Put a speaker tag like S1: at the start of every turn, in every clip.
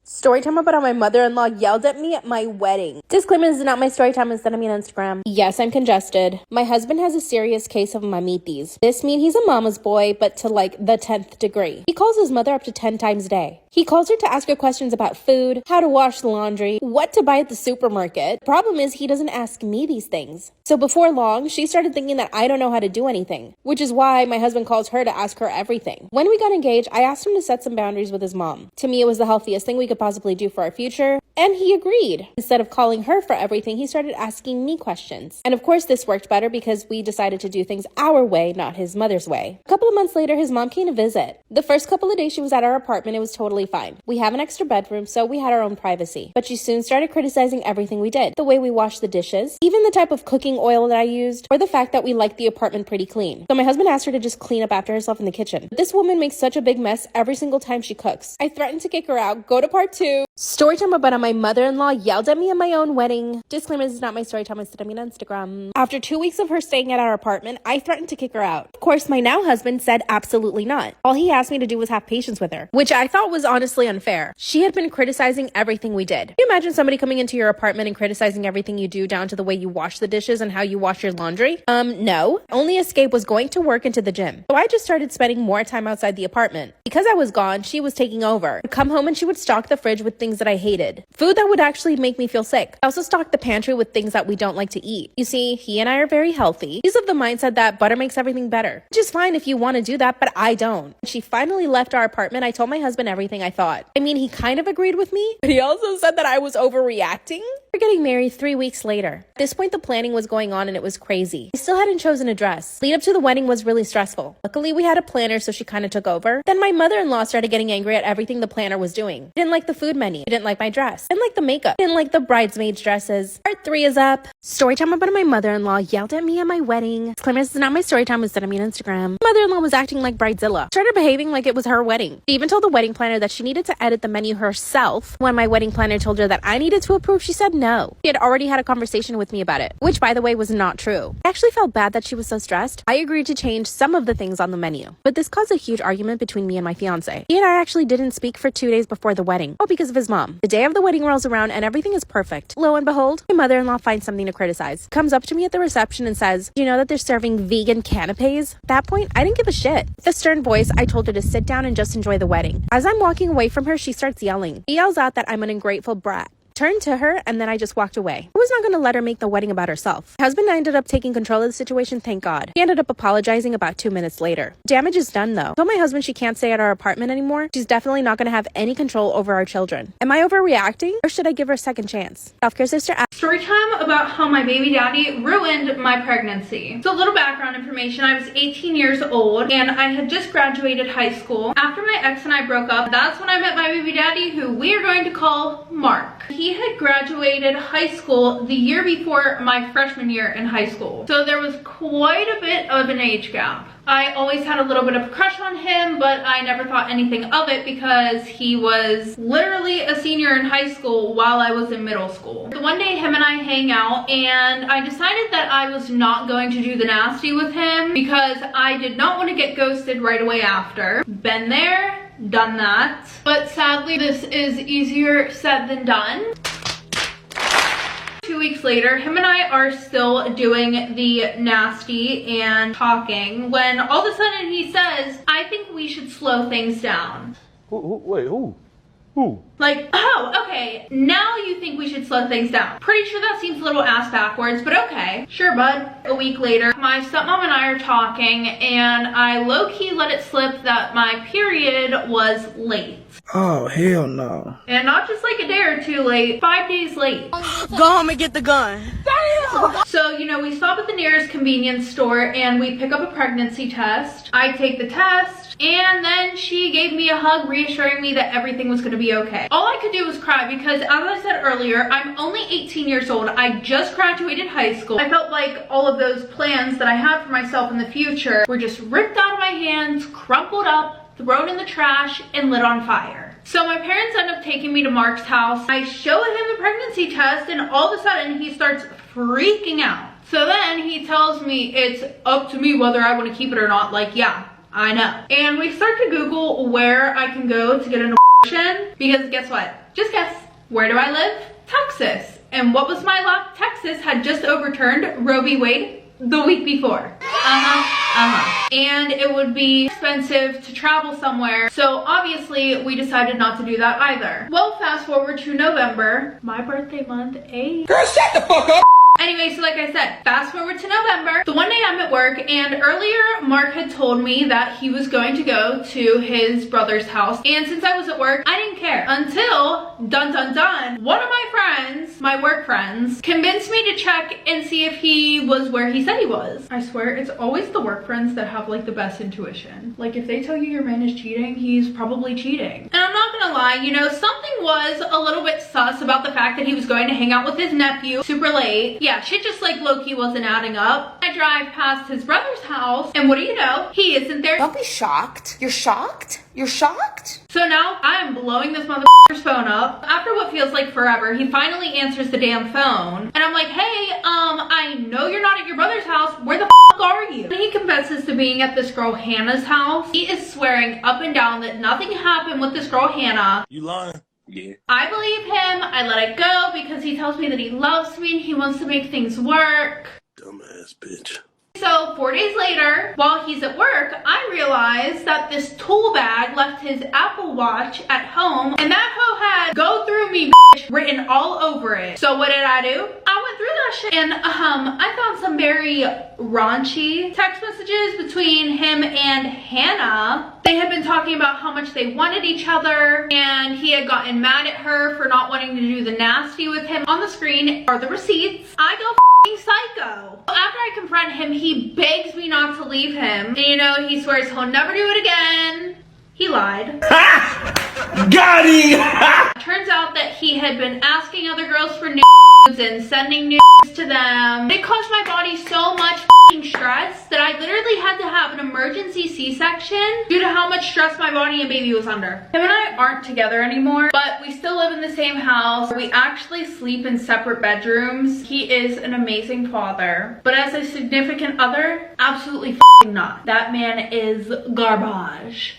S1: Story time about how my mother-in-law yelled at me at my wedding. Disclaimer, this is not my story time, instead of me on Instagram. Yes, I'm congested. My husband has a serious case of mamitis. This means he's a mama's boy, but to like the 10th degree. He calls his mother up to 10 times a day. He calls her to ask her questions about food, how to wash the laundry, what to buy at the supermarket. Problem is, he doesn't ask me these things. So before long, she started thinking that I don't know how to do anything, which is why my husband calls her to ask her everything. When we got engaged, I asked him to set some boundaries with his mom. To me, it was the healthiest thing we could possibly do for our future, and he agreed. Instead of calling her for everything, he started asking me questions. And of course, this worked better because we decided to do things our way, not his mother's way. A couple of months later, his mom came to visit. The first couple of days she was at our apartment, it was totally fine. We have an extra bedroom, so we had our own privacy. But she soon started criticizing everything we did. The way we washed the dishes, even the type of cooking oil that I used, or the fact that we liked the apartment pretty clean. So my husband asked her to just clean up after herself in the kitchen. This woman makes such a big mess every single time she cooks. I threatened to kick her out. Go to part 2. Story time about how my mother-in-law yelled at me at my own wedding. Disclaimer, this is not my story time, instead of me on Instagram. After 2 weeks of her staying at our apartment, I threatened to kick her out. Of course, my now husband said absolutely not. All he asked me to do was have patience with her, which I thought was honestly unfair. She had been criticizing everything we did. Can you imagine somebody coming into your apartment and criticizing everything you do, down to the way you wash the dishes and how you wash your laundry? No. Only escape was going to work and to the gym. So I just started spending more time outside the apartment. Because I was gone, she was taking over. I'd come home and she would stock the fridge with things that I hated. Food that would actually make me feel sick. I also stocked the pantry with things that we don't like to eat. You see, he and I are very healthy. He's of the mindset that butter makes everything better. Which is fine if you want to do that, but I don't. When she finally left our apartment, I told my husband everything I thought. I mean, he kind of agreed with me, but he also said that I was overreacting. We're getting married 3 weeks later. At this point, the planning was going on and it was crazy. I still hadn't chosen a dress. Lead up to the wedding was really stressful. Luckily, we had a planner, so she kind of took over. Then my mother-in-law started getting angry at everything the planner was doing. Didn't like the food menu. Didn't like my dress. Didn't like the makeup. Didn't like the bridesmaids' dresses. Part 3 is up. Story time about my mother-in-law yelled at me at my wedding. Disclaimer, this is not my story time, instead of me on Instagram. Mother-in-law was acting like Bridezilla. Started behaving like it was her wedding. She even told the wedding planner that she needed to edit the menu herself. When my wedding planner told her that I needed to approve, she said no. She had already had a conversation with me about it, which by the way was not true. I actually felt bad that she was so stressed. I agreed to change some of the things on the menu, but this caused a huge argument between me and my fiance. He and I actually didn't speak for 2 days before the wedding, all because of his mom. The day of the wedding rolls around and everything is perfect. Lo and behold, my mother-in-law finds something to criticize. Comes up to me at the reception and says, "Do you know that they're serving vegan canapes?" At that point, I didn't give a shit. With a stern voice, I told her to sit down and just enjoy the wedding. As I'm walking away from her, she starts yelling. She yells out that I'm an ungrateful brat. Turned to her, and then I just walked away. I was not going to let her make the wedding about herself. My husband ended up taking control of the situation, thank God. He ended up apologizing about 2 minutes later. Damage is done though. I told my husband she can't stay at our apartment anymore. She's definitely not going to have any control over our children. Am I overreacting, or should I give her a second chance? Self-care sister.
S2: Story time about how my baby daddy ruined my pregnancy. So a little background information. I was 18 years old and I had just graduated high school. After my ex and I broke up, that's when I met my baby daddy, who we are going to call Mark. He had graduated high school the year before my freshman year in high school. So there was quite a bit of an age gap. I always had a little bit of a crush on him, but I never thought anything of it because he was literally a senior in high school while I was in middle school. So one day him and I hang out and I decided that I was not going to do the nasty with him because I did not want to get ghosted right away after. Been there, done that. But sadly, this is easier said than done. 2 weeks later, him and I are still doing the nasty and talking when all of a sudden he says, "I think we should slow things down."
S3: Wait, who?
S2: Like, oh, okay, now you think we should slow things down. Pretty sure that seems a little ass backwards, but okay. Sure, bud. A week later, my stepmom and I are talking, and I low-key let it slip that my period was late.
S4: Oh, hell no.
S2: And not just like a day or two late, 5 days late.
S4: Go home and get the gun.
S2: So, you know, we stop at the nearest convenience store and we pick up a pregnancy test. I take the test and then she gave me a hug, reassuring me that everything was gonna be okay. All I could do was cry because, as I said earlier, I'm only 18 years old. I just graduated high school. I felt like all of those plans that I had for myself in the future were just ripped out of my hands, crumpled up, thrown in the trash, and lit on fire. So my parents end up taking me to Mark's house. I show him the pregnancy test and all of a sudden he starts freaking out. So then he tells me it's up to me whether I want to keep it or not. Like, yeah, I know. And we start to Google where I can go to get an because guess what? Just guess. Where do I live? Texas. And what was my luck? Texas had just overturned Roe v. Wade the week before. And it would be expensive to travel somewhere. So obviously we decided not to do that either. Well, fast forward to November, my birthday month,
S3: Girl, shut the fuck up!
S2: Anyway, so like I said, fast forward to November. The one day I'm at work, and earlier Mark had told me that he was going to go to his brother's house. And since I was at work, I didn't care until, dun dun dun, one of my friends, my work friends, convinced me to check and see if he was where he said he was. I swear, it's always the work friends that have like the best intuition. Like if they tell you your man is cheating, he's probably cheating. And I'm not gonna lie, you know, something was a little bit sus about the fact that he was going to hang out with his nephew super late. Yeah, shit just like low-key wasn't adding up. I drive past his brother's house, and what do you know? He isn't there.
S5: Don't be shocked. You're shocked? You're shocked?
S2: So now I am blowing this motherfucker's phone up. After what feels like forever, he finally answers the damn phone. And I'm like, hey, I know you're not at your brother's house. Where the fuck are you? And he confesses to being at this girl Hannah's house. He is swearing up and down that nothing happened with this girl Hannah.
S3: You lying? Yeah.
S2: I believe him. I let it go because he tells me that he loves me and he wants to make things work.
S3: Dumbass bitch.
S2: So 4 days later, while he's at work, I realized that this tool bag left his Apple Watch at home, and that hoe had "go through me bitch" written all over it. So what did I do? I went through that shit, and I found some very raunchy text messages between him and Hannah. They had been talking about how much they wanted each other, and he had gotten mad at her for not wanting to do the nasty with him. On the screen are the receipts. I go psycho. After I confront him, he begs me not to leave him. And you know, he swears he'll never do it again. He lied.
S3: Got him!
S2: Turns out that he had been asking other girls for nudes and sending nudes to them. It caused my body so much stress that I literally had to have an emergency C-section due to how much stress my body and baby was under. Him and I aren't together anymore, but we still live in the same house. We actually sleep in separate bedrooms. He is an amazing father, but as a significant other, absolutely not. That man is garbage.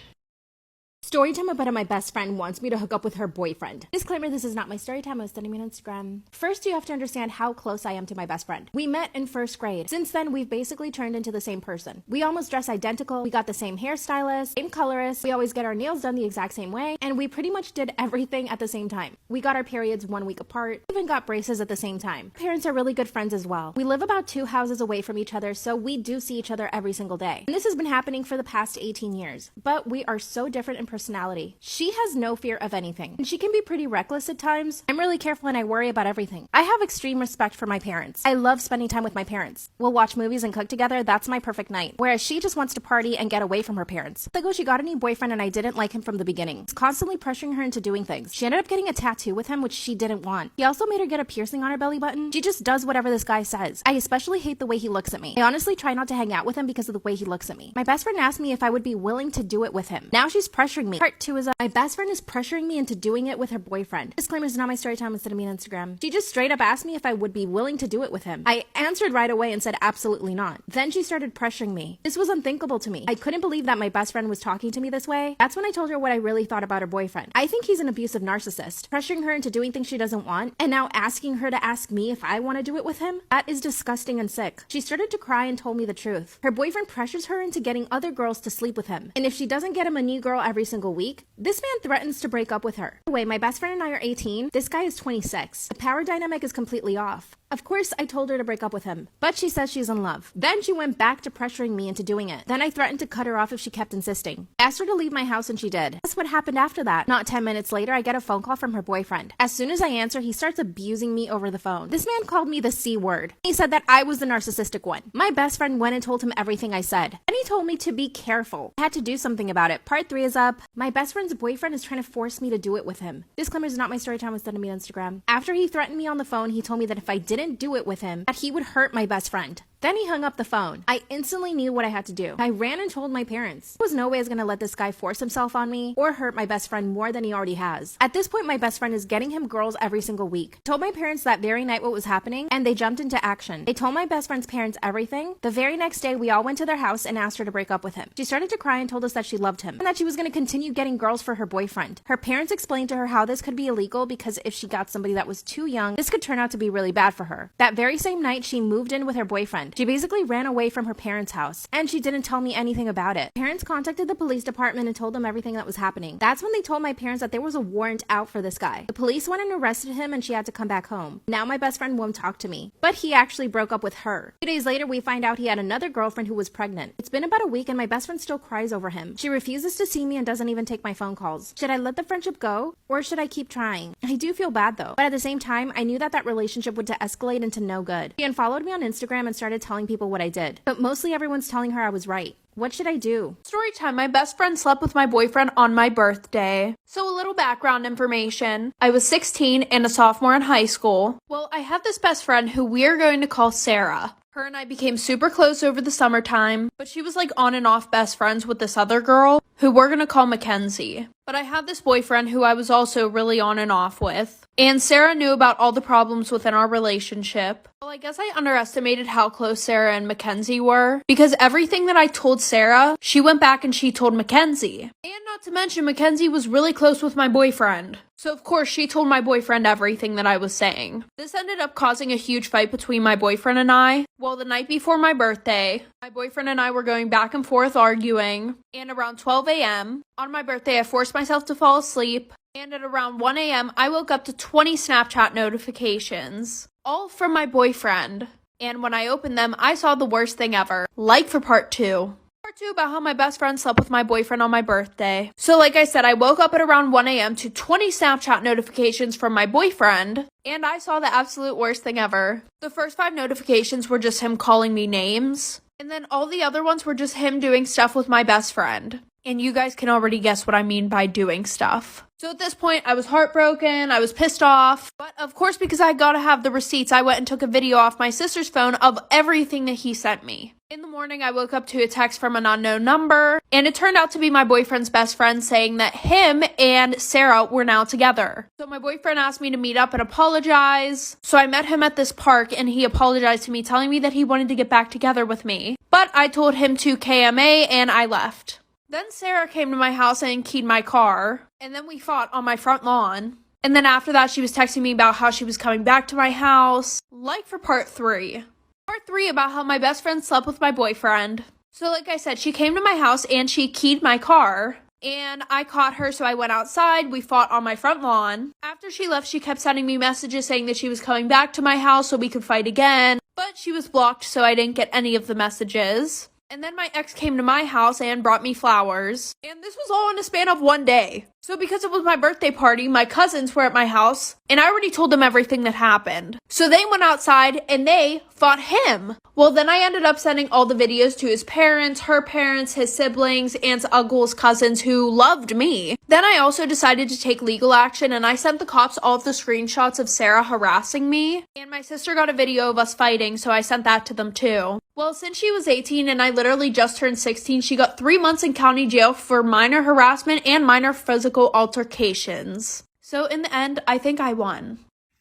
S1: Storytime about my best friend wants me to hook up with her boyfriend. Disclaimer, this is not my story time. I was studying me on Instagram. First, you have to understand how close I am to my best friend. We met in first grade. Since then, we've basically turned into the same person. We almost dress identical. We got the same hairstylist, same colorist. We always get our nails done the exact same way. And we pretty much did everything at the same time. We got our periods 1 week apart. We even got braces at the same time. Parents are really good friends as well. We live about 2 houses away from each other, so we do see each other every single day. And this has been happening for the past 18 years. But we are so different in personality. She has no fear of anything, and she can be pretty reckless at times. I'm really careful and I worry about everything. I have extreme respect for my parents. I love spending time with my parents. We'll watch movies and cook together. That's my perfect night. Whereas she just wants to party and get away from her parents. Like, oh, she got a new boyfriend and I didn't like him from the beginning. He's constantly pressuring her into doing things. She ended up getting a tattoo with him, which she didn't want. He also made her get a piercing on her belly button. She just does whatever this guy says. I especially hate the way he looks at me. I honestly try not to hang out with him because of the way he looks at me. My best friend asked me if I would be willing to do it with him. Now she's pressuring me. Part 2 is my best friend is pressuring me into doing it with her boyfriend. Disclaimer, is not my story time instead of me on Instagram. She just straight up asked me if I would be willing to do it with him. I answered right away and said absolutely not. Then she started pressuring me. This was unthinkable to me. I couldn't believe that my best friend was talking to me this way. That's when I told her what I really thought about her boyfriend. I think he's an abusive narcissist, pressuring her into doing things she doesn't want, and now asking her to ask me if I want to do it with him. That is disgusting and sick. She started to cry and told me the truth. Her boyfriend pressures her into getting other girls to sleep with him. And if she doesn't get him a new girl every single week, this man threatens to break up with her. By the way, my best friend and I are 18. This guy is 26. The power dynamic is completely off. Of course, I told her to break up with him, but she says she's in love. Then she went back to pressuring me into doing it. Then I threatened to cut her off if she kept insisting. I asked her to leave my house and she did. That's what happened after that. Not 10 minutes later, I get a phone call from her boyfriend. As soon as I answer, he starts abusing me over the phone. This man called me the C word. He said that I was the narcissistic one. My best friend went and told him everything I said. And he told me to be careful. I had to do something about it. Part 3 is up. My best friend's boyfriend is trying to force me to do it with him. Disclaimer, is not my story time. Instead of me on Instagram. After he threatened me on the phone, he told me that if I didn't do it with him, that he would hurt my best friend. Then he hung up the phone. I instantly knew what I had to do. I ran and told my parents. There was no way I was gonna let this guy force himself on me or hurt my best friend more than he already has. At this point, my best friend is getting him girls every single week. I told my parents that very night what was happening, and they jumped into action. They told my best friend's parents everything. The very next day, we all went to their house and asked her to break up with him. She started to cry and told us that she loved him and that she was gonna continue getting girls for her boyfriend. Her parents explained to her how this could be illegal because if she got somebody that was too young, this could turn out to be really bad for her. That very same night, she moved in with her boyfriend. She basically ran away from her parents' house, and she didn't tell me anything about it. Parents contacted the police department and told them everything that was happening. That's when they told my parents that there was a warrant out for this guy. The police went and arrested him, and she had to come back home. Now my best friend won't talk to me, but he actually broke up with her. 2 days later, we find out he had another girlfriend who was pregnant. It's been about a week, and my best friend still cries over him. She refuses to see me and doesn't even take my phone calls. Should I let the friendship go, or should I keep trying? I do feel bad though, but at the same time, I knew that that relationship would escalate into no good. She unfollowed me on Instagram and started telling people what I did, but mostly everyone's telling her I was right. What should I do?
S2: Story time. My best friend slept with my boyfriend on my birthday. So a little background information. I was 16 and a sophomore in high school. Well, I have this best friend who we're going to call Sarah. Her and I became super close over the summertime, but she was like on and off best friends with this other girl who we're gonna call Mackenzie. But I had this boyfriend who I was also really on and off with. And Sarah knew about all the problems within our relationship. Well, I guess I underestimated how close Sarah and Mackenzie were, because everything that I told Sarah, she went back and she told Mackenzie. And not to mention, Mackenzie was really close with my boyfriend. So of course, she told my boyfriend everything that I was saying. This ended up causing a huge fight between my boyfriend and I. Well, the night before my birthday, my boyfriend and I were going back and forth arguing. And around 12 a.m., on my birthday, I forced myself to fall asleep. And at around 1 a.m., I woke up to 20 Snapchat notifications, all from my boyfriend. And when I opened them, I saw the worst thing ever. Like for part 2. Part 2 about how my best friend slept with my boyfriend on my birthday. So like I said, I woke up at around 1 a.m. to 20 Snapchat notifications from my boyfriend, and I saw the absolute worst thing ever. The first 5 notifications were just him calling me names, and then all the other ones were just him doing stuff with my best friend. And you guys can already guess what I mean by doing stuff. So at this point, I was heartbroken, I was pissed off, but of course, because I gotta have the receipts, I went and took a video off my sister's phone of everything that he sent me. In the morning, I woke up to a text from an unknown number, and it turned out to be my boyfriend's best friend saying that him and Sarah were now together. So my boyfriend asked me to meet up and apologize. So I met him at this park, and he apologized to me, telling me that he wanted to get back together with me. But I told him to KMA, and I left. Then Sarah came to my house and keyed my car, and then we fought on my front lawn. And then after that, she was texting me about how she was coming back to my house. Like for part 3. Part 3 about how my best friend slept with my boyfriend. So like I said, she came to my house and she keyed my car. And I caught her, so I went outside. We fought on my front lawn. After she left, she kept sending me messages saying that she was coming back to my house so we could fight again. But she was blocked, so I didn't get any of the messages. And then my ex came to my house and brought me flowers. And this was all in a span of 1 day. So because it was my birthday party, my cousins were at my house, and I already told them everything that happened. So they went outside, and they fought him. Well, then I ended up sending all the videos to his parents, her parents, his siblings, aunts, uncles, cousins who loved me. Then I also decided to take legal action, and I sent the cops all of the screenshots of Sarah harassing me. And my sister got a video of us fighting, so I sent that to them too. Well, since she was 18 and I literally just turned 16, she got 3 months in county jail for minor harassment and minor physical altercations. So in the end, I think I won.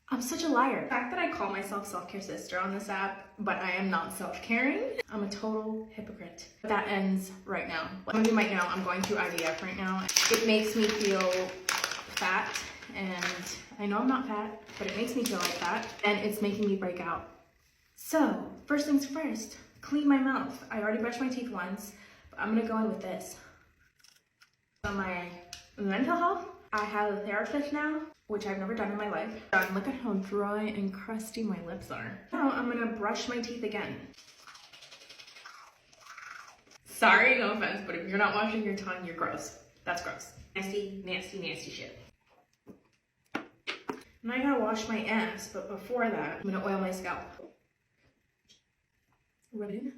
S6: I'm such a liar. The fact that I call myself self-care sister on this app, but I am not self-caring, I'm a total hypocrite. But that ends right now. Some of you might know I'm going through IVF right now. It makes me feel fat, and I know I'm not fat, but it makes me feel like that, and it's making me break out. So, first things first, clean my mouth. I already brushed my teeth once, but I'm gonna go in with this. So my mental health, I have a therapist now, which I've never done in my life. And look at how dry and crusty my lips are. Now I'm gonna brush my teeth again. Sorry, no offense, but if you're not washing your tongue, you're gross. That's gross. Nasty, nasty, nasty shit. And I gotta wash my ass, but before that, I'm gonna oil my scalp. Ready?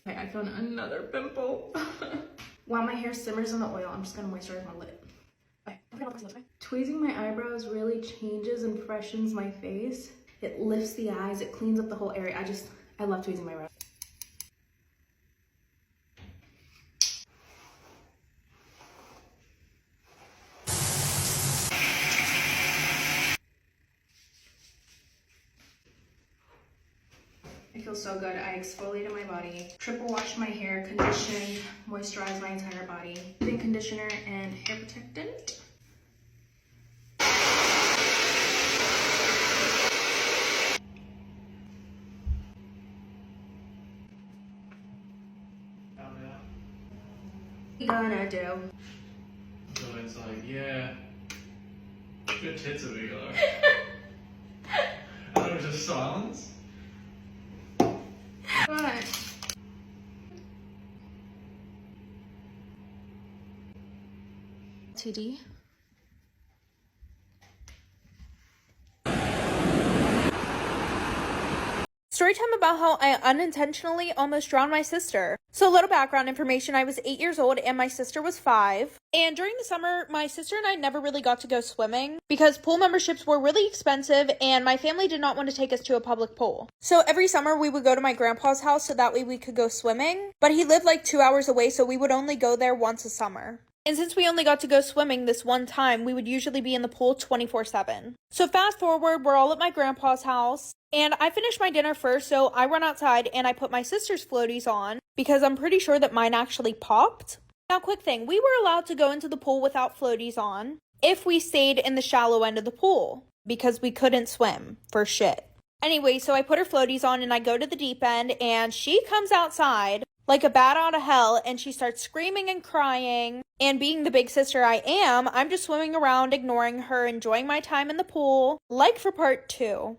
S6: Okay, I found another pimple. While my hair simmers in the oil, I'm just gonna moisturize my lip. Okay. Tweezing my eyebrows really changes and freshens my face. It lifts the eyes, it cleans up the whole area. I love tweezing my brows. It feels so good. I exfoliated my body, triple washed my hair, conditioned, moisturized my entire body. Soothing conditioner and hair protectant. Gonna do.
S7: So it's like, yeah, good tits over here. And there was just silence.
S6: What? TD.
S1: Storytime about how I unintentionally almost drowned my sister. So a little background information, I was 8 years old and my sister was 5. And during the summer, my sister and I never really got to go swimming because pool memberships were really expensive and my family did not want to take us to a public pool. So every summer we would go to my grandpa's house so that way we could go swimming. But he lived like 2 hours away, so we would only go there once a summer. And since we only got to go swimming this one time, we would usually be in the pool 24/7. So fast forward, we're all at my grandpa's house, and I finished my dinner first, so I run outside and I put my sister's floaties on because I'm pretty sure that mine actually popped. Now, quick thing, we were allowed to go into the pool without floaties on if we stayed in the shallow end of the pool because we couldn't swim for shit. Anyway, so I put her floaties on and I go to the deep end and she comes outside like a bat out of hell and she starts screaming and crying. And being the big sister I am, I'm just swimming around, ignoring her, enjoying my time in the pool. Like for part 2.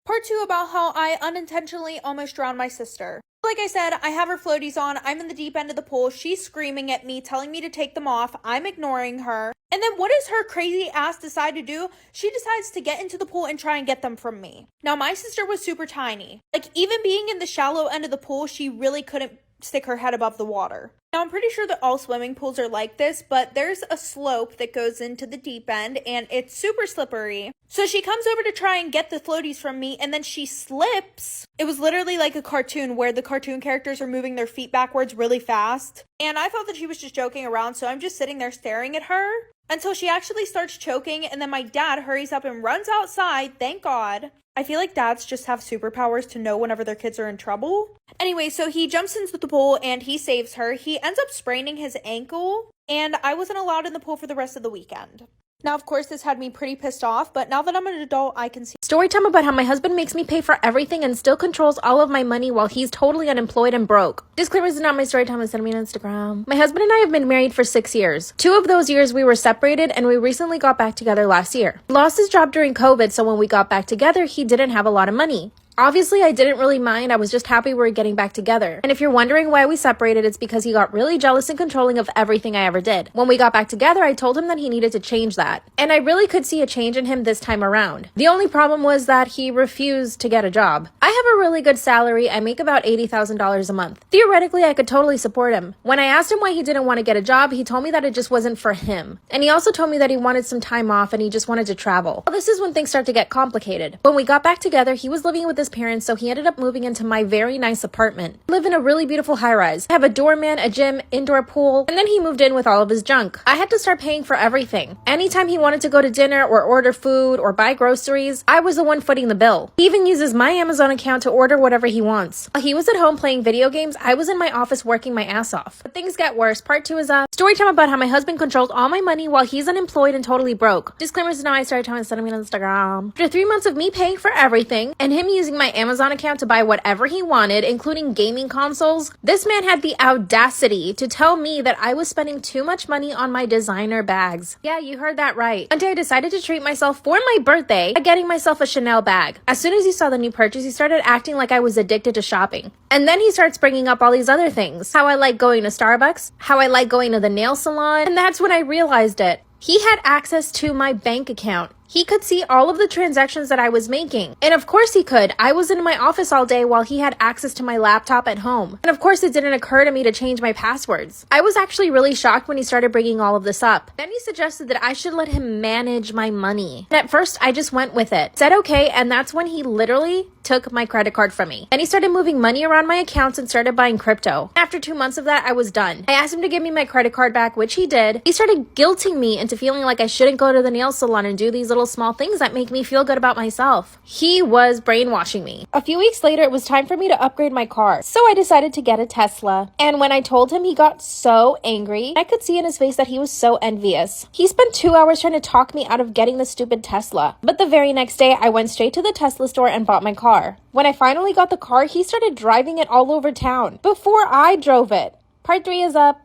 S1: Part 2 about how I unintentionally almost drowned my sister. Like I said, I have her floaties on, I'm in the deep end of the pool, she's screaming at me, telling me to take them off, I'm ignoring her. And then what does her crazy ass decide to do? She decides to get into the pool and try and get them from me. Now, my sister was super tiny. Like, even being in the shallow end of the pool, she really couldn't stick her head above the water. Now, I'm pretty sure that all swimming pools are like this, but there's a slope that goes into the deep end, and it's super slippery. So she comes over to try and get the floaties from me, and then she slips. It was literally like a cartoon where the cartoon characters are moving their feet backwards really fast. And I thought that she was just joking around, so I'm just sitting there staring at her until she actually starts choking, and then my dad hurries up and runs outside, thank God. I feel like dads just have superpowers to know whenever their kids are in trouble. Anyway, so he jumps into the pool and he saves her. He ends up spraining his ankle, and I wasn't allowed in the pool for the rest of the weekend. Now, of course, this had me pretty pissed off, but now that I'm an adult, I can see. Storytime about how my husband makes me pay for everything and still controls all of my money while he's totally unemployed and broke. Disclaimers is not my storytime, it's send me on Instagram. My husband and I have been married for 6 years. 2 of those years we were separated and we recently got back together last year. He lost his job during COVID, so when we got back together, he didn't have a lot of money. Obviously, I didn't really mind. I was just happy we were getting back together. And if you're wondering why we separated, it's because he got really jealous and controlling of everything I ever did. When we got back together, I told him that he needed to change that. And I really could see a change in him this time around. The only problem was that he refused to get a job. I have a really good salary. I make about $80,000 a month. Theoretically, I could totally support him. When I asked him why he didn't want to get a job, he told me that it just wasn't for him. And he also told me that he wanted some time off and he just wanted to travel. Well, this is when things start to get complicated. When we got back together, he was living with his parents, so he ended up moving into my very nice apartment. I live in a really beautiful high-rise. I have a doorman, a gym, indoor pool, and then he moved in with all of his junk. I had to start paying for everything. Anytime he wanted to go to dinner or order food or buy groceries, I was the one footing the bill. He even uses my Amazon account to order whatever he wants. While he was at home playing video games, I was in my office working my ass off. But things get worse. Part 2 is up. Storytime about how my husband controlled all my money while he's unemployed and totally broke. Disclaimers is not my storytime, and send me on Instagram. After 3 months of me paying for everything and him using my Amazon account to buy whatever he wanted, including gaming consoles, this man had the audacity to tell me that I was spending too much money on my designer bags. Yeah, you heard that right. One day I decided to treat myself for my birthday by getting myself a Chanel bag. As soon as he saw the new purchase, he started acting like I was addicted to shopping. And then he starts bringing up all these other things. How I like going to Starbucks, how I like going to the nail salon, and that's when I realized it. He had access to my bank account. He could see all of the transactions that I was making. And of course he could. I was in my office all day while he had access to my laptop at home. And of course it didn't occur to me to change my passwords. I was actually really shocked when he started bringing all of this up. Then he suggested that I should let him manage my money. And at first I just went with it. Said okay, and that's when he literally took my credit card from me. And he started moving money around my accounts and started buying crypto. After 2 months of that, I was done. I asked him to give me my credit card back, which he did. He started guilting me into feeling like I shouldn't go to the nail salon and do these little small things that make me feel good about myself. He was brainwashing me. A few weeks later, it was time for me to upgrade my car. So I decided to get a Tesla. And when I told him, he got so angry. I could see in his face that he was so envious. He spent 2 hours trying to talk me out of getting the stupid Tesla. But the very next day, I went straight to the Tesla store and bought my car. When I finally got the car, he started driving it all over town before I drove it. Part 3 is up.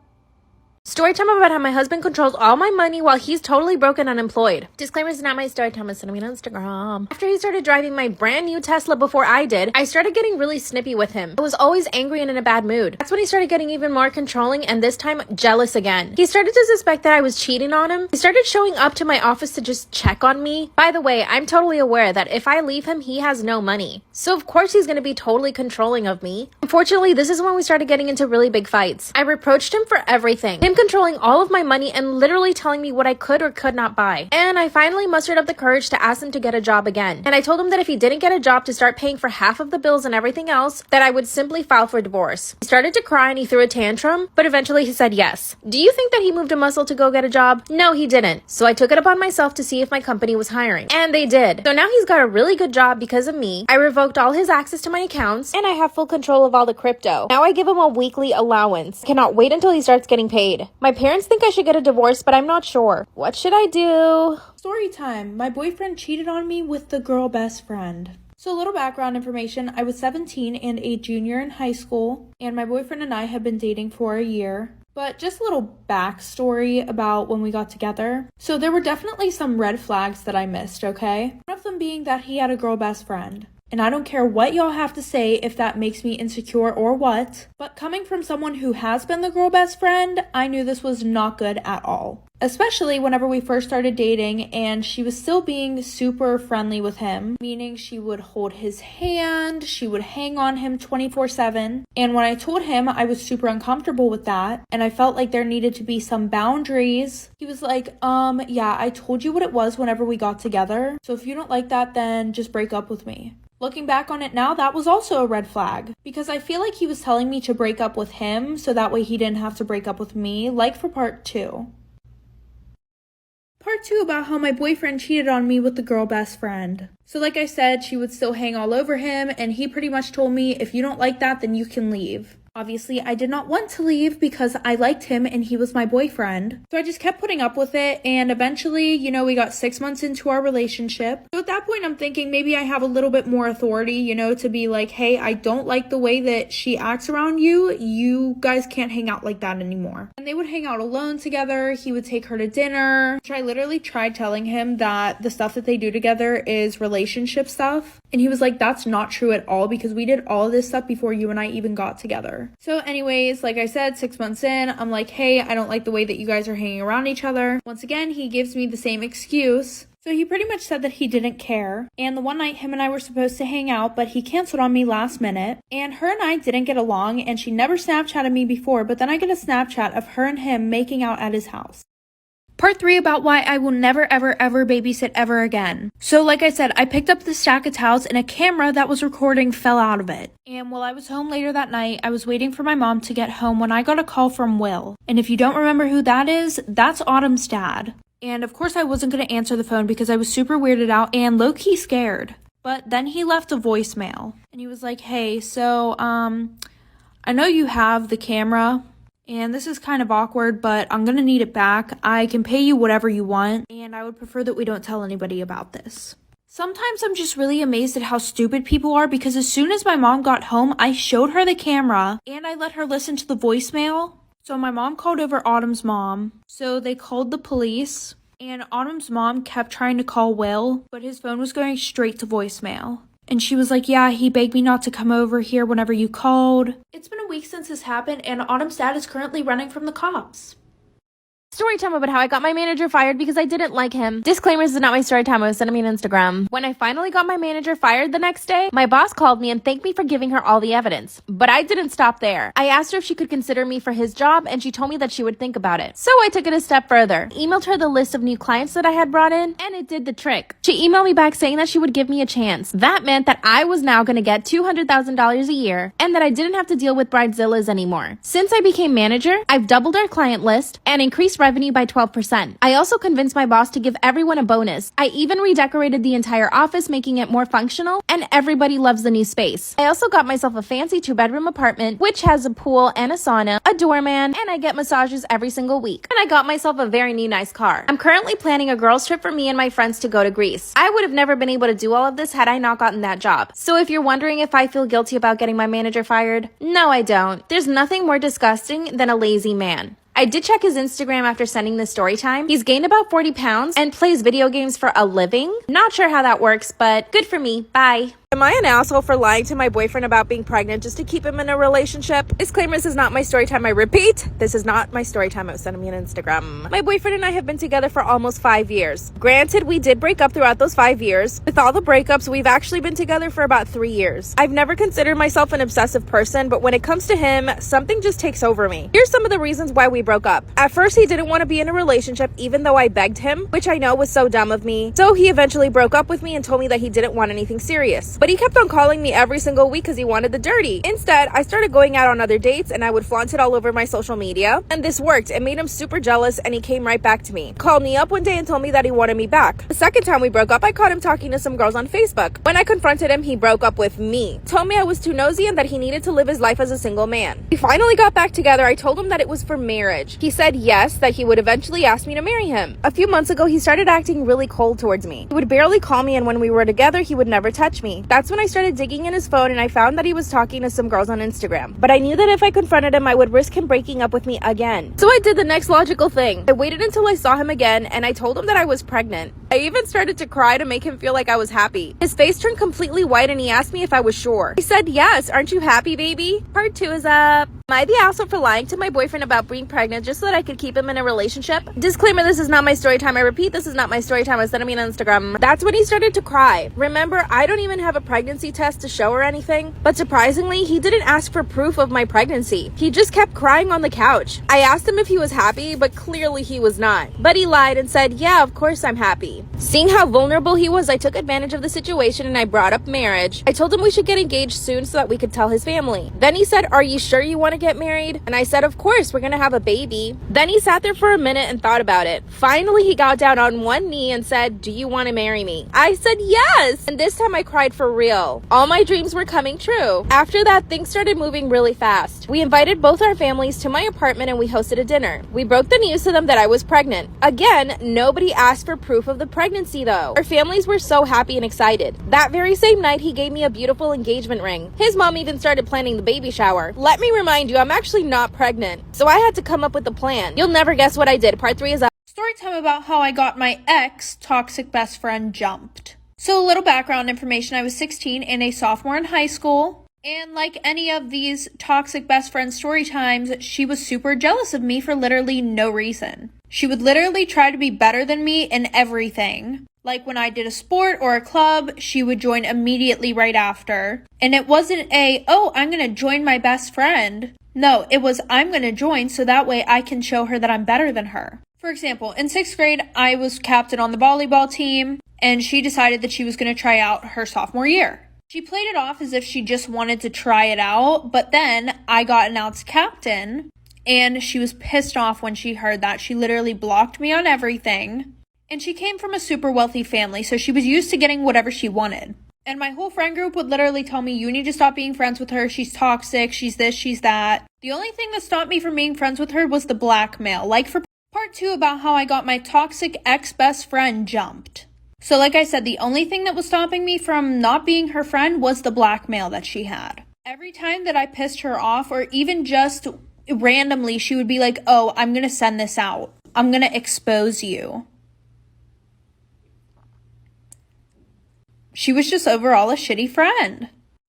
S1: Story time about how my husband controls all my money while he's totally broke and unemployed. Disclaimer, is not my story time, it's me on Instagram. After he started driving my brand new Tesla before I did, I started getting really snippy with him. I was always angry and in a bad mood. That's when he started getting even more controlling and this time jealous again. He started to suspect that I was cheating on him. He started showing up to my office to just check on me. By the way, I'm totally aware that if I leave him, he has no money. So of course he's gonna be totally controlling of me. Unfortunately, this is when we started getting into really big fights. I reproached him for everything. Him controlling all of my money and literally telling me what I could or could not buy. And I finally mustered up the courage to ask him to get a job again. And I told him that if he didn't get a job to start paying for half of the bills and everything else, that I would simply file for divorce. He started to cry and he threw a tantrum, but eventually he said yes. Do you think that he moved a muscle to go get a job? No, he didn't. So I took it upon myself to see if my company was hiring. And they did. So now he's got a really good job because of me. I revoked all his access to my accounts and I have full control of all the crypto. Now I give him a weekly allowance. Cannot wait until he starts getting paid. My parents think I should get a divorce, but I'm not sure. What should I do?
S6: Story time. My boyfriend cheated on me with the girl best friend. So a little background information. I was 17 and a junior in high school, and my boyfriend and I had been dating for a year. But just a little backstory about when we got together. So there were definitely some red flags that I missed, okay? One of them being that he had a girl best friend. And I don't care what y'all have to say if that makes me insecure or what. But coming from someone who has been the girl best friend, I knew this was not good at all. Especially whenever we first started dating and she was still being super friendly with him. Meaning she would hold his hand, she would hang on him 24/7. And when I told him I was super uncomfortable with that and I felt like there needed to be some boundaries, he was like, yeah, I told you what it was whenever we got together. So if you don't like that, then just break up with me. Looking back on it now, that was also a red flag because I feel like he was telling me to break up with him so that way he didn't have to break up with me, like for part 2. Part 2 about how my boyfriend cheated on me with the girl best friend. So like I said, she would still hang all over him and he pretty much told me, if you don't like that, then you can leave. Obviously, I did not want to leave because I liked him and he was my boyfriend. So I just kept putting up with it and eventually, we got 6 months into our relationship. So at that point, I'm thinking maybe I have a little bit more authority, to be like, hey, I don't like the way that she acts around you. You guys can't hang out like that anymore. And they would hang out alone together. He would take her to dinner. I literally tried telling him that the stuff that they do together is relationship stuff. And he was like, that's not true at all because we did all of this stuff before you and I even got together. So anyways, like I said, 6 months in, I'm like, hey, I don't like the way that you guys are hanging around each other. Once again, he gives me the same excuse. So he pretty much said that he didn't care. And the one night him and I were supposed to hang out, but he canceled on me last minute. And her and I didn't get along and she never Snapchatted me before, but then I get a Snapchat of her and him making out at his house. Part 3 about why I will never ever ever babysit ever again. So like I said, I picked up the stack of towels and a camera that was recording fell out of it. And while I was home later that night, I was waiting for my mom to get home when I got a call from Will. And if you don't remember who that is, that's Autumn's dad. And of course I wasn't going to answer the phone because I was super weirded out and low-key scared. But then he left a voicemail. And he was like, hey, so I know you have the camera. And this is kind of awkward, but I'm gonna need it back. I can pay you whatever you want, and I would prefer that we don't tell anybody about this. Sometimes I'm just really amazed at how stupid people are because as soon as my mom got home, I showed her the camera and I let her listen to the voicemail. So my mom called over Autumn's mom. So they called the police, and Autumn's mom kept trying to call Will, but his phone was going straight to voicemail. And she was like, yeah, he begged me not to come over here whenever you called. It's been a week since this happened, and Autumn's dad is currently running from the cops.
S1: Story time about how I got my manager fired because I didn't like him. Disclaimer, this is not my story time. I was sending me an Instagram. When I finally got my manager fired the next day, my boss called me and thanked me for giving her all the evidence. But I didn't stop there. I asked her if she could consider me for his job, and she told me that she would think about it. So I took it a step further. Emailed her the list of new clients that I had brought in, and it did the trick. She emailed me back saying that she would give me a chance. That meant that I was now going to get $200,000 a year, and that I didn't have to deal with bridezillas anymore. Since I became manager, I've doubled our client list and increased revenue by 12%. I also convinced my boss to give everyone a bonus. I even redecorated the entire office, making it more functional, and everybody loves the new space. I also got myself a fancy 2-bedroom apartment, which has a pool and a sauna, a doorman, and I get massages every single week. And I got myself a very new nice car. I'm currently planning a girls trip for me and my friends to go to Greece. I would have never been able to do all of this had I not gotten that job. So if you're wondering if I feel guilty about getting my manager fired, no, I don't. There's nothing more disgusting than a lazy man. I did check his Instagram after sending this story time. He's gained about 40 pounds and plays video games for a living. Not sure how that works, but good for me. Bye. Am I an asshole for lying to my boyfriend about being pregnant just to keep him in a relationship? Disclaimer, this is not my story time. I repeat, this is not my story time. I was sending me an Instagram. My boyfriend and I have been together for almost 5 years. Granted, we did break up throughout those 5 years. With all the breakups, we've actually been together for about 3 years. I've never considered myself an obsessive person, but when it comes to him, something just takes over me. Here's some of the reasons why we broke up. At first, he didn't want to be in a relationship even though I begged him, which I know was so dumb of me. So he eventually broke up with me and told me that he didn't want anything serious. But he kept on calling me every single week because he wanted the dirty. Instead, I started going out on other dates and I would flaunt it all over my social media. And this worked. It made him super jealous and he came right back to me. Called me up one day and told me that he wanted me back. The second time we broke up, I caught him talking to some girls on Facebook. When I confronted him, he broke up with me. Told me I was too nosy and that he needed to live his life as a single man. We finally got back together. I told him that it was for marriage. He said yes, that he would eventually ask me to marry him. A few months ago, he started acting really cold towards me. He would barely call me, and when we were together, he would never touch me. That's when I started digging in his phone and I found that he was talking to some girls on Instagram. But I knew that if I confronted him, I would risk him breaking up with me again. So I did the next logical thing. I waited until I saw him again and I told him that I was pregnant. I even started to cry to make him feel like I was happy. His face turned completely white and he asked me if I was sure. I said yes. Aren't you happy, baby? Part 2 is up. Am I the asshole for lying to my boyfriend about being pregnant just so that I could keep him in a relationship? Disclaimer, this is not my story time. I repeat, this is not my story time. I sent him an Instagram. That's when he started to cry. Remember, I don't even have a pregnancy test to show or anything, but surprisingly, he didn't ask for proof of my pregnancy. He just kept crying on the couch. I asked him if he was happy, but clearly he was not. But he lied and said, yeah, of course I'm happy. Seeing how vulnerable he was, I took advantage of the situation and I brought up marriage. I told him we should get engaged soon so that we could tell his family. Then he said, are you sure you want to get married? And I said, of course, we're gonna have a baby. Then he sat there for a minute and thought about it. Finally, he got down on one knee and said, do you want to marry me? I said yes! And this time I cried for real. All my dreams were coming true. After that, things started moving really fast. We invited both our families to my apartment and we hosted a dinner. We broke the news to them that I was pregnant. Again, nobody asked for proof of the pregnancy though. Our families were so happy and excited. That very same night, he gave me a beautiful engagement ring. His mom even started planning the baby shower. Let me remind you, I'm actually not pregnant. So I had to come up with a plan. You'll never guess what I did. Part 3 is up.
S2: Story time about how I got my ex toxic best friend jumped. So a little background information. I was 16 and a sophomore in high school. And like any of these toxic best friend story times, she was super jealous of me for literally no reason. She would literally try to be better than me in everything. Like when I did a sport or a club, she would join immediately right after. And it wasn't oh, I'm going to join my best friend. No, it was, I'm going to join so that way I can show her that I'm better than her. For example, in 6th grade, I was captain on the volleyball team, and she decided that she was going to try out her sophomore year. She played it off as if she just wanted to try it out, but then I got announced captain, and she was pissed off when she heard that. She literally blocked me on everything, and she came from a super wealthy family, so she was used to getting whatever she wanted. And my whole friend group would literally tell me, you need to stop being friends with her. She's toxic. She's this, she's that. The only thing that stopped me from being friends with her was the blackmail. Like for part 2 about how I got my toxic ex-best friend jumped. So like I said, the only thing that was stopping me from not being her friend was the blackmail that she had. Every time that I pissed her off, or even just randomly, she would be like, oh, I'm going to send this out. I'm going to expose you. She was just overall a shitty friend.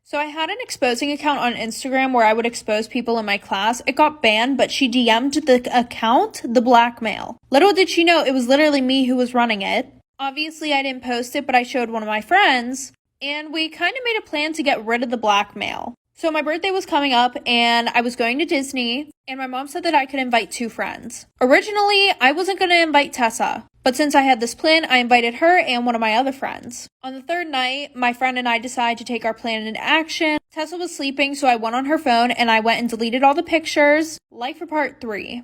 S2: So I had an exposing account on Instagram where I would expose people in my class. It got banned, but she DM'd the account the blackmail. Little did she know it was literally me who was running it. Obviously, I didn't post it, but I showed one of my friends, and we kind of made a plan to get rid of the blackmail. So my birthday was coming up, and I was going to Disney, and my mom said that I could invite 2 friends. Originally, I wasn't going to invite Tessa, but since I had this plan, I invited her and one of my other friends. On the 3rd night, my friend and I decided to take our plan into action. Tessa was sleeping, so I went on her phone, and I went and deleted all the pictures. Life for part 3.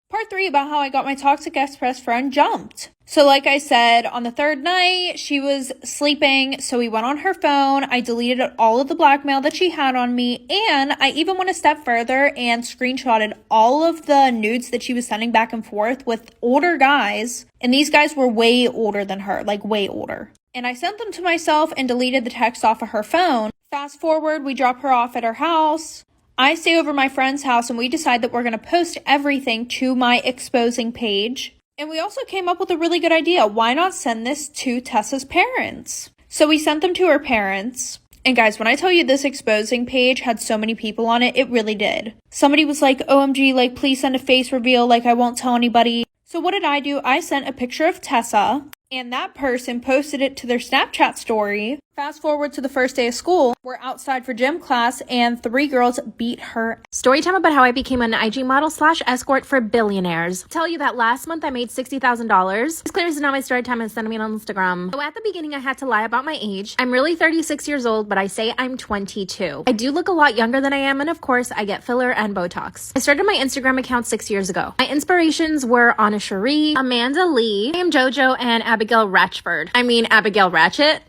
S2: Part 3 about how I got my toxic ex-best friend jumped. So like I said, on the 3rd night, she was sleeping, so we went on her phone. I deleted all of the blackmail that she had on me, and I even went a step further and screenshotted all of the nudes that she was sending back and forth with older guys, and these guys were way older than her, like way older. And I sent them to myself and deleted the text off of her phone. Fast forward, we drop her off at her house. I stay over my friend's house, and we decide that we're going to post everything to my exposing page. And we also came up with a really good idea. Why not send this to Tessa's parents? So we sent them to her parents. And guys, when I tell you this exposing page had so many people on it, it really did. Somebody was like, OMG, like, please send a face reveal, like, I won't tell anybody. So what did I do? I sent a picture of Tessa, and that person posted it to their Snapchat story. Fast forward to the first day of school. We're outside for gym class, and 3 girls beat her.
S1: Storytime about how I became an IG model / escort for billionaires. Tell you that last month I made $60,000. This clears is not my story time and send me on Instagram. So at the beginning I had to lie about my age. I'm really 36 years old, but I say I'm 22. I do look a lot younger than I am, and of course I get filler and Botox. I started my Instagram account 6 years ago. My inspirations were Anna Cherie, Amanda Lee, I am JoJo, and Abigail Ratchford. I mean Abigail Ratchet.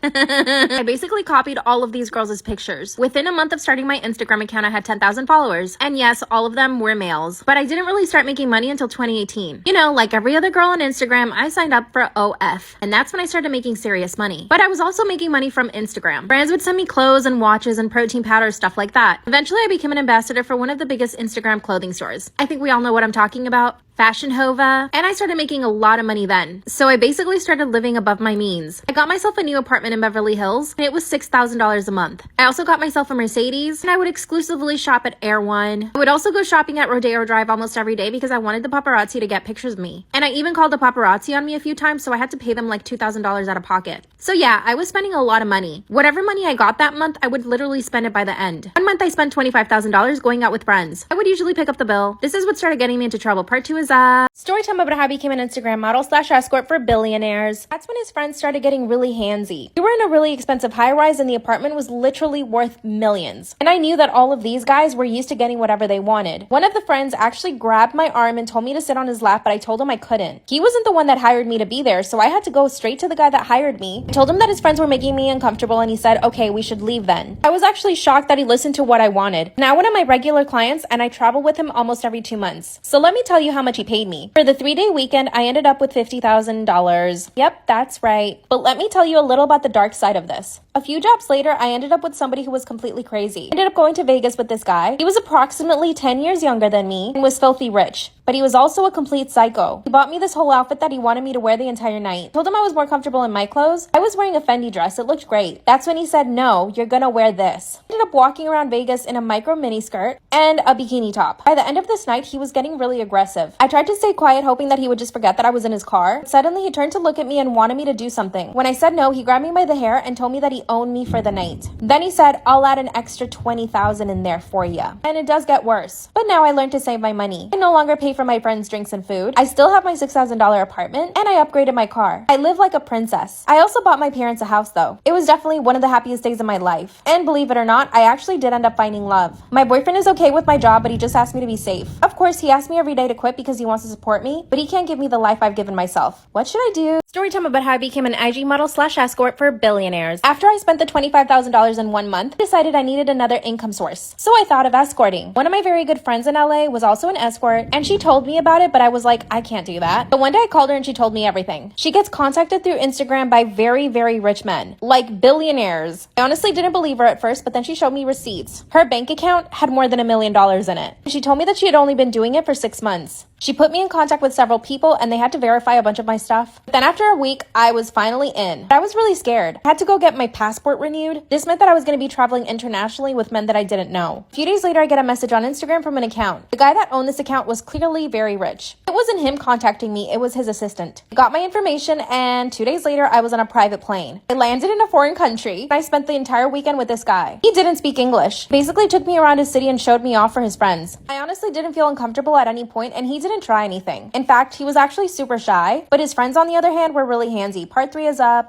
S1: I basically copied all of these girls' pictures. Within a month of starting my Instagram account, I had 10,000 followers. And yes, all of them were males. But I didn't really start making money until 2018. You know, like every other girl on Instagram, I signed up for OF. And that's when I started making serious money. But I was also making money from Instagram. Brands would send me clothes and watches and protein powders, stuff like that. Eventually, I became an ambassador for one of the biggest Instagram clothing stores. I think we all know what I'm talking about. Fashion Hova, and I started making a lot of money then. So I basically started living above my means. I got myself a new apartment in Beverly Hills, and it was $6,000 a month. I also got myself a Mercedes, and I would exclusively shop at Air One. I would also go shopping at Rodeo Drive almost every day because I wanted the paparazzi to get pictures of me. And I even called the paparazzi on me a few times, so I had to pay them like $2,000 out of pocket. So yeah, I was spending a lot of money. Whatever money I got that month, I would literally spend it by the end. One month I spent $25,000 going out with friends. I would usually pick up the bill. This is what started getting me into trouble. Part 2 is Storytime about how I became an Instagram model / escort for billionaires. That's when his friends started getting really handsy. We were in a really expensive high-rise, and the apartment was literally worth millions. And I knew that all of these guys were used to getting whatever they wanted. One of the friends actually grabbed my arm and told me to sit on his lap, but I told him I couldn't. He wasn't the one that hired me to be there, so I had to go straight to the guy that hired me. I told him that his friends were making me uncomfortable, and he said, okay, we should leave then. I was actually shocked that he listened to what I wanted. Now one of my regular clients, and I travel with him almost every 2 months. So let me tell you how much he paid me. For the 3-day weekend, I ended up with $50,000. Yep, that's right. But let me tell you a little about the dark side of this. A few jobs later, I ended up with somebody who was completely crazy. I ended up going to Vegas with this guy. He was approximately 10 years younger than me and was filthy rich. But he was also a complete psycho. He bought me this whole outfit that he wanted me to wear the entire night. I told him I was more comfortable in my clothes. I was wearing a Fendi dress. It looked great. That's when he said, no, you're gonna wear this. I ended up walking around Vegas in a micro mini skirt and a bikini top. By the end of this night, he was getting really aggressive. I tried to stay quiet, hoping that he would just forget that I was in his car. Suddenly, he turned to look at me and wanted me to do something. When I said no, he grabbed me by the hair and told me that he owned me for the night. Then he said, I'll add an extra $20,000 in there for you. And it does get worse. But now I learned to save my money. I no longer pay for my friends' drinks and food. I still have my $6,000 apartment, and I upgraded my car. I live like a princess. I also bought my parents a house though. It was definitely one of the happiest days of my life. And believe it or not, I actually did end up finding love. My boyfriend is okay with my job, but he just asked me to be safe. Of course, he asked me every day to quit because he wants to support me, but he can't give me the life I've given myself. What should I do? Storytime about how I became an IG model / escort for billionaires. After I spent the $25,000 in 1 month, I decided I needed another income source. So I thought of escorting. One of my very good friends in LA was also an escort, and she told me about it, but I was like, I can't do that. But one day I called her and she told me everything. She gets contacted through Instagram by very, very rich men, like billionaires. I honestly didn't believe her at first, but then she showed me receipts. Her bank account had more than $1 million in it. She told me that she had only been doing it for 6 months. She put me in contact with several people and they had to verify a bunch of my stuff. But then after After a week, I was finally in. I was really scared. I had to go get my passport renewed. This meant that I was going to be traveling internationally with men that I didn't know. A few days later, I get a message on Instagram from an account. The guy that owned this account was clearly very rich. It wasn't him contacting me, it was his assistant. He got my information, and 2 days later, I was on a private plane. I landed in a foreign country, and I spent the entire weekend with this guy. He didn't speak English. Basically took me around his city and showed me off for his friends. I honestly didn't feel uncomfortable at any point, and he didn't try anything. In fact, he was actually super shy, but his friends on the other hand were really handsy. Part 3 is up.